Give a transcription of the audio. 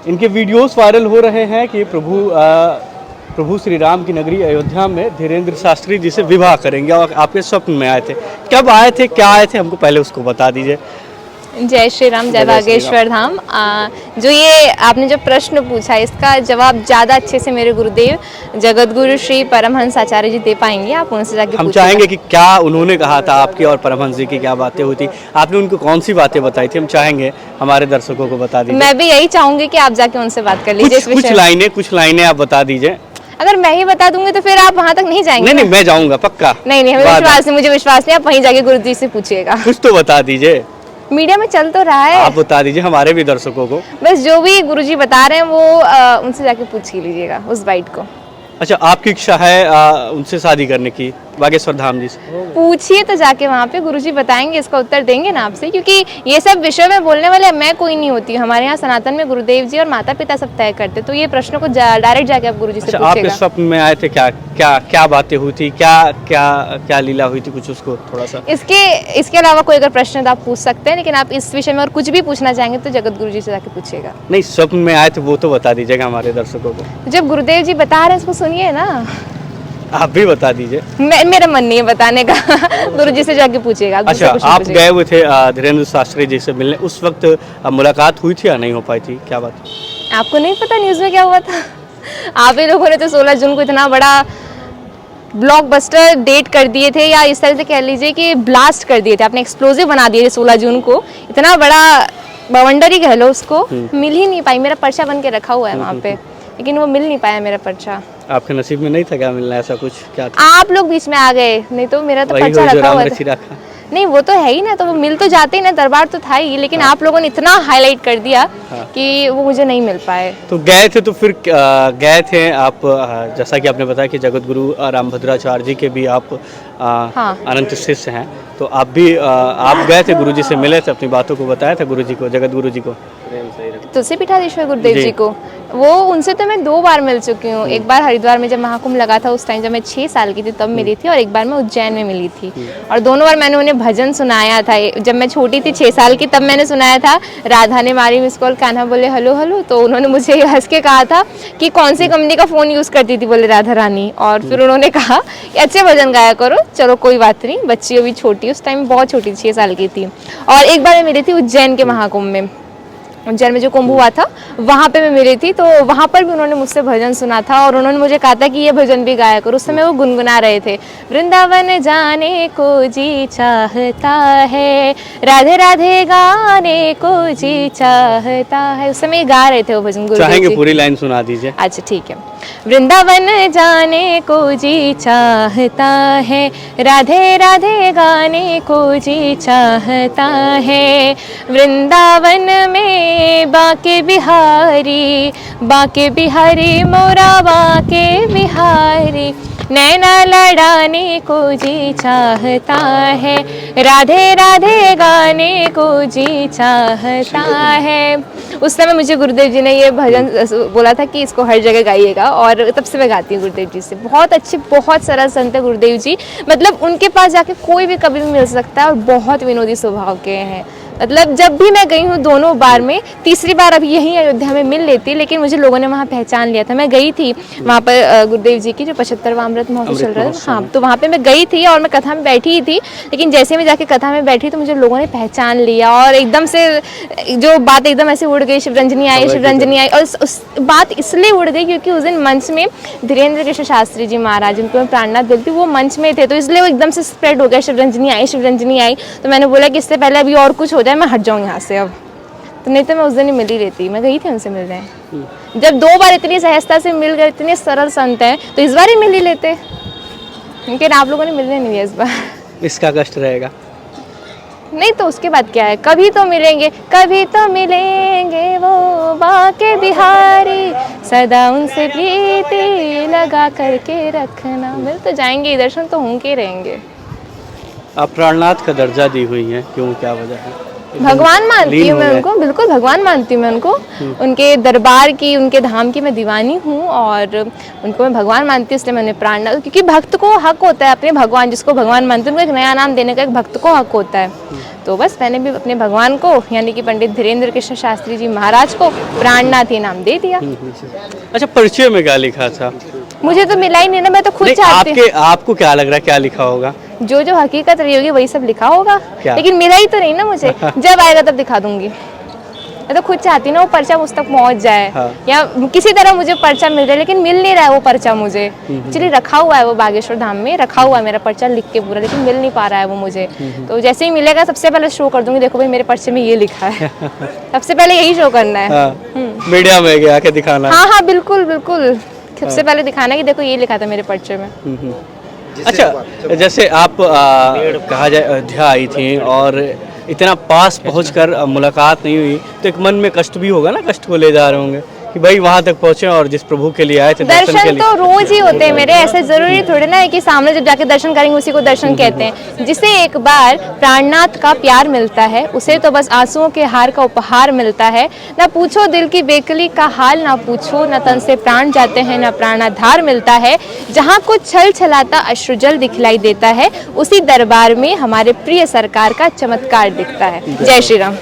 इनके videos viral हो रहे हैं कि प्रभु श्री राम की नगरी अयोध्या में धीरेन्द्र शास्त्री जी से विवाह करेंगे और आपके स्वप्न में आए थे। कब आए थे, क्या आए थे, हमको पहले उसको बता दीजिए। जय श्री राम, जय बागेश्वर धाम। जो ये आपने जो प्रश्न पूछा इसका जवाब ज़्यादा अच्छे से मेरे गुरुदेव जगत गुरु श्री परमहंस आचार्य जी दे पाएंगे। आप उनसे जाके हम चाहेंगे कि क्या उन्होंने कहा था आपकी और परमहंस जी की क्या बातें हुई थी, आपने उनको कौन सी बातें बताई थी, हम चाहेंगे हमारे दर्शकों को बता दीजिए। मैं भी यही चाहूंगी कि आप जाके उनसे बात कर लीजिए। कुछ लाइनें आप बता दीजिए। अगर मैं ही बता दूंगी तो फिर आप वहाँ तक नहीं जाएंगे। नहीं, मैं जाऊंगा पक्का। नहीं, मुझे विश्वास नहीं। आप वहीं जाके गुरु जी से पूछिएगा। कुछ तो बता दीजिए। मीडिया में चल तो रहा है, आप बता दीजिए हमारे भी दर्शकों को। बस जो भी गुरुजी बता रहे हैं वो उनसे जाके पूछ ही लीजिएगा उस बाइट को। अच्छा, आपकी इच्छा है उनसे शादी करने की बागेश्वर धाम जी से? पूछिए तो जाके वहाँ पे गुरुजी बताएंगे, इसका उत्तर देंगे ना आपसे, क्योंकि ये सब विषय में बोलने वाले मैं कोई नहीं होती। हमारे यहाँ सनातन में गुरुदेव जी और माता पिता सब तय करते, तो ये प्रश्न को डायरेक्ट जाके आप गुरुजी से पूछिएगा। आपके स्वप्न में आए थे, क्या क्या क्या बातें हुई थी, क्या क्या क्या लीला हुई थी, कुछ उसको थोड़ा सा। इसके अलावा कोई अगर प्रश्न तो आप पूछ सकते हैं, लेकिन आप इस विषय में और कुछ भी पूछना चाहेंगे तो जगत गुरुजी से जाके पूछिएगा। नहीं, स्वप्न में आए थे वो तो बता दीजिएगा हमारे दर्शकों को। जब गुरुदेव जी बता रहे हैं उसको सुनिए ना। आप भी बता दीजिए। मेरा मन नहीं है बताने का। गुरुजी से जाके पूछिएगा। अच्छा, आप गए हुए थे धीरेन्द्र शास्त्री जी से मिलने, उस वक्त मुलाकात हुई थी या नहीं हो पाई थी, क्या बात? आपको नहीं पता न्यूज़ में क्या हुआ था? आप ही लोगों ने तो 16 जून को इतना बड़ा ब्लॉकबस्टर डेट कर दिए थे, या इस तरह से कह लीजिए कि ब्लास्ट कर दिए थे, आपने एक्सप्लोजिव बना दिए थे 16 जून को। इतना बड़ा बवंडर ही कह लो उसको। मिल ही नहीं पाई। मेरा पर्चा बन के रखा हुआ है वहाँ पे, लेकिन वो मिल नहीं पाया मेरा पर्चा। आपके नसीब में नहीं था क्या मिलना, ऐसा कुछ क्या था? आप लोग बीच में आ गए, नहीं तो मेरा तो पर्चा रखा हुआ था। नहीं, वो तो है ही ना, तो वो मिल तो जाते ही ना, दरबार तो था ही, लेकिन आप लोगों ने इतना हाईलाइट कर दिया कि वो मुझे नहीं मिल पाए। तो गए थे तो फिर गए थे आप, जैसा कि आपने बताया कि जगत गुरु रामभद्राचार्य जी के भी आप अनंत शिष्य हैं, तो आप भी आप गए थे, गुरुजी से मिले थे, अपनी बातों को बताया था गुरुजी को, जगत गुरु जी को, तुलसी पीठाधीश्वर गुरुदेव जी को। वो उनसे तो मैं 2 बार मिल चुकी हूँ। एक बार हरिद्वार में जब महाकुंभ लगा था उस टाइम, जब मैं 6 साल की थी तब मिली थी, और एक बार मैं उज्जैन में मिली थी। और दोनों बार मैंने उन्हें भजन सुनाया था। जब मैं छोटी थी 6 साल की तब मैंने सुनाया था, राधा ने मारी मिस कॉल, कान्हा बोले हेलो हेलो, तो उन्होंने मुझे हंस के कहा था कि कौन सी कंपनी का फ़ोन यूज़ करती थी, बोले राधा रानी। और फिर उन्होंने कहा कि अच्छे भजन गाया करो। चलो कोई बात नहीं, बच्ची अभी छोटी, उस टाइम बहुत छोटी 6 साल की थी। और एक बार मैं मिली थी उज्जैन के महाकुंभ में, उज्जैन में जो कुंभ हुआ था वहाँ पे मैं मिली थी, तो वहाँ पर भी उन्होंने मुझसे भजन सुना था और उन्होंने मुझे कहा था कि ये भजन भी गाया करो। उस समय वो गुनगुना रहे थे, वृंदावन जाने को जी चाहता है, राधे राधे गाने को जी चाहता है। उस समय गा रहे थे वो भजन। चाहेंगे पूरी लाइन सुना दीजिए? अच्छा ठीक है। वृंदावन जाने को जी चाहता है, राधे राधे गाने को जी चाहता है, वृंदावन में बाके बिहारी, बाके बिहारी मोरा बाके बिहारी, नैना लड़ाने को जी चाहता है, राधे राधे गाने को जी चाहता है। उस समय मुझे गुरुदेव जी ने ये भजन बोला था कि इसको हर जगह गाइएगा, और तब से मैं गाती हूँ गुरुदेव जी से। बहुत अच्छे, बहुत सरल संत है गुरुदेव जी, मतलब उनके पास जाके कोई भी कभी भी मिल सकता है, और बहुत विनोदी स्वभाव के हैं। मतलब जब भी मैं गई हूँ दोनों बार में, तीसरी बार अभी यहीं अयोध्या में मिल लेती, लेकिन मुझे लोगों ने वहाँ पहचान लिया था। मैं गई थी वहाँ पर गुरुदेव जी की जो 75वां अमृत महोत्सव चल रहा था, हाँ, तो वहाँ पे मैं गई थी और मैं कथा में बैठी ही थी, लेकिन जैसे मैं जाके कथा में बैठी तो मुझे लोगों ने पहचान लिया, और एकदम से जो बात एकदम ऐसे उड़ गई, शिवरंजनी आई, शिवरंजनी आई। और उस बात इसलिए उड़ गई क्योंकि उस दिन मंच में धीरेन्द्र कृष्ण शास्त्री जी महाराज, जिनको मैं प्राणनाथ बोलती हूँ, वो मंच में थे, तो इसलिए वो एकदम से स्प्रेड हो गया, शिवरंजनी आई, शिवरंजनी आई। तो मैंने बोला कि इससे पहले अभी और कुछ हो जाए मैं हट जाऊँ यहाँ से अब, तो नहीं तो मैं उस दिन ही मिल ही रहती। मैं गई थी उनसे मिलने। जब 2 बार इतनी सहजता से मिल गए, इतने सरल संत हैं, तो इस बार ही मिल ही लेते, लेकिन आप लोगों ने मिलने नहीं दिया इस बार। इसका कष्ट रहेगा। नहीं तो उसके बाद क्या है, कभी तो मिलेंगे, कभी तो मिलेंगे वो बाके बिहारी, सदा उनसे प्रीति लगा करके रखना। मिल तो जाएंगे, दर्शन तो होंगे रहेंगे। आप प्राणनाथ का दर्जा दी हुई हैं, क्यों, क्या वजह है? भगवान मानती लीन हूँ हो मैं गए। उनको, बिल्कुल भगवान मानती हूँ मैं उनको। उनके दरबार की, उनके धाम की मैं दीवानी हूँ और उनको मैं भगवान मानती हूँ, इसलिए मैंने प्राण डाला। क्योंकि भक्त को हक होता है अपने भगवान, जिसको भगवान मानते हैं उनको एक नया नाम देने का एक भक्त को हक होता है। तो बस मैंने भी अपने भगवान को यानी कि पंडित धीरेन्द्र कृष्ण शास्त्री जी महाराज को प्राणनाथ ये नाम दे दिया। अच्छा, परिचय में क्या लिखा था? मुझे तो मिला ही नहीं ना, मैं तो खुद नहीं, चाहती हूँ। आपको क्या लग रहा है क्या लिखा होगा? जो हकीकत रही होगी वही सब लिखा होगा, क्या? लेकिन मिला ही तो नहीं ना मुझे। जब आएगा तब दिखा दूंगी। मैं तो खुद चाहती हूँ ना वो पर्चा मुझ तक पहुँच जाए, हाँ। या किसी तरह मुझे पर्चा मिल जाए, लेकिन मिल नहीं रहा है वो पर्चा मुझे। एक्चुअली रखा हुआ है वो बागेश्वर धाम में, रखा हुआ है मेरा पर्चा लिख के पूरा, लेकिन मिल नहीं पा रहा है वो मुझे। तो जैसे ही मिलेगा सबसे पहले शो कर दूंगी, देखो भाई मेरे पर्चे में ये लिखा है। सबसे पहले यही शो करना है। हाँ, मीडिया में गया के दिखाना। हाँ हाँ बिल्कुल बिल्कुल, सबसे पहले दिखाना कि देखो ये लिखा था मेरे पर्चे में। अच्छा, जैसे आप कहा जाए अयोध्या आई थी और इतना पास पहुंचकर मुलाकात नहीं हुई, तो एक मन में कष्ट भी होगा ना, कष्ट को ले जा रहे होंगे कि भाई वहां तक पहुंचे और जिस प्रभु के लिए आए थे दर्शन के दर्शन लिए। तो रोज ही होते हैं मेरे, ऐसे जरूरी थोड़ी ना है कि सामने जब जाके दर्शन करेंगे उसी को दर्शन कहते हैं। जिसे एक बार प्राणनाथ का प्यार मिलता है उसे तो बस आंसुओं के हार का उपहार मिलता है। ना पूछो दिल की बेकली का हाल, ना पूछो, ना तन से प्राण जाते हैं, ना प्राणाधार मिलता है। जहाँ कुछ छल छलाता अश्रुजल दिखलाई देता है, उसी दरबार में हमारे प्रिय सरकार का चमत्कार दिखता है। जय श्री राम।